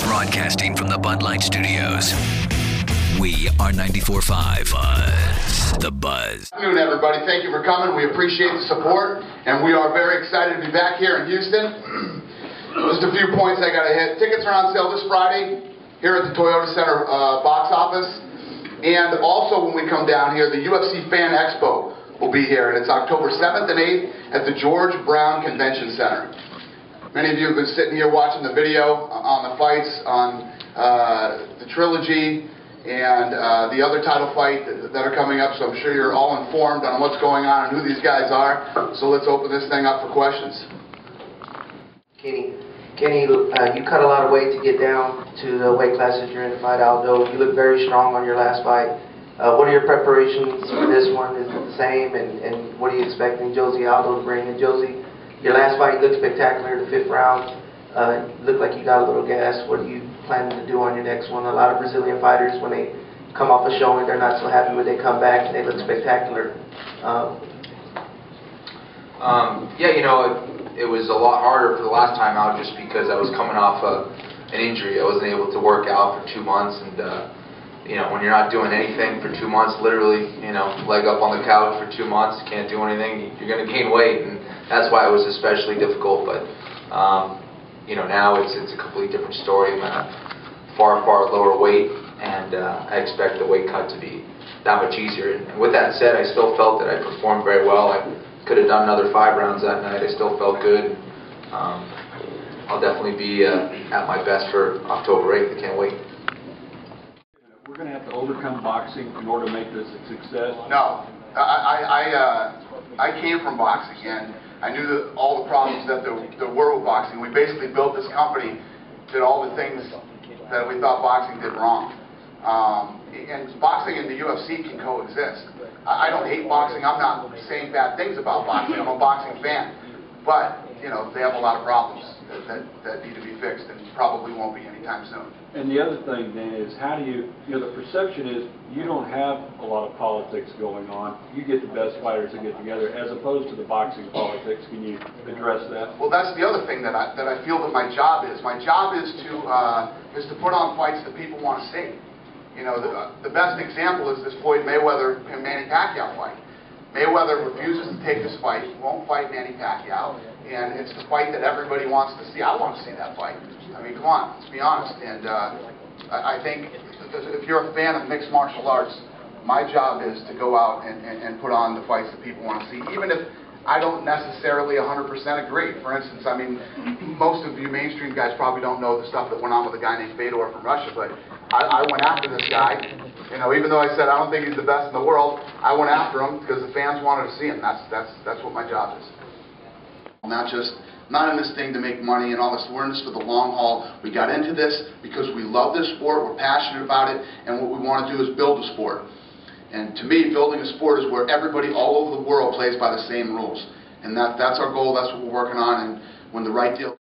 Broadcasting from the Bud Light Studios, we are 94.5 Buzz. The Buzz. Good afternoon, everybody. Thank you for coming. We appreciate the support, and we are very excited to be back here in Houston. Just a few points I got to hit. Tickets are on sale this Friday here at the Toyota Center box office, and also when we come down here, the UFC Fan Expo will be here, and it's October 7th and 8th at the George Brown Convention Center. Many of you have been sitting here watching the video on the fights, on the trilogy, and the other title fight that are coming up, so I'm sure you're all informed on what's going on and who these guys are. So let's open this thing up for questions. Kenny, you cut a lot of weight to get down to the weight classes you're in to fight Aldo. You look very strong on your last fight. What are your preparations for this one? Is it the same? And what are you expecting Josie Aldo to bring? And Josie, your last fight looked spectacular, the 5th round. Looked like you got a little gas. What are you planning to do on your next one? A lot of Brazilian fighters, when they come off a showing, they're not so happy when they come back and they look spectacular. Yeah, you know, it was a lot harder for the last time out just because I was coming off an injury. I wasn't able to work out for 2 months, and you know, when you're not doing anything for 2 months, literally, you know, leg up on the couch for 2 months, can't do anything, you're going to gain weight, and that's why it was especially difficult. But you know, now it's a completely different story. I'm at a far lower weight, and I expect the weight cut to be that much easier. And with that said, I still felt that I performed very well. I could have done another 5 rounds that night. I still felt good. I'll definitely be at my best for October 8th. I can't wait. We're going to have to overcome boxing in order to make this a success. No, I came from boxing, and I knew that all the problems that there were with boxing. We basically built this company, did all the things that we thought boxing did wrong. And boxing and the UFC can coexist. I don't hate boxing. I'm not saying bad things about boxing. I'm a boxing fan. But, you know, they have a lot of problems that need to be fixed, and probably won't be anytime soon. And the other thing, Dan, is how do you know, the perception is you don't have a lot of politics going on. You get the best fighters that get together, as opposed to the boxing politics. Can you address that? Well, that's the other thing that I feel that my job is. My job is to put on fights that people want to see. You know, the best example is this Floyd Mayweather and Manny Pacquiao fight. Mayweather refuses to take this fight. He won't fight Manny Pacquiao, and it's the fight that everybody wants to see. I want to see that fight. I mean, come on, let's be honest. And I think if you're a fan of mixed martial arts, my job is to go out and put on the fights that people want to see, even if I don't necessarily 100% agree. For instance, I mean, most of you mainstream guys probably don't know the stuff that went on with a guy named Fedor from Russia, but I went after this guy. You know, even though I said I don't think he's the best in the world, I went after him because the fans wanted to see him. That's what my job is. Not in this thing to make money and all this. We're in this for the long haul. We got into this because we love this sport, we're passionate about it, and what we want to do is build a sport. And to me, building a sport is where everybody all over the world plays by the same rules. And that's our goal, that's what we're working on, and when the right deal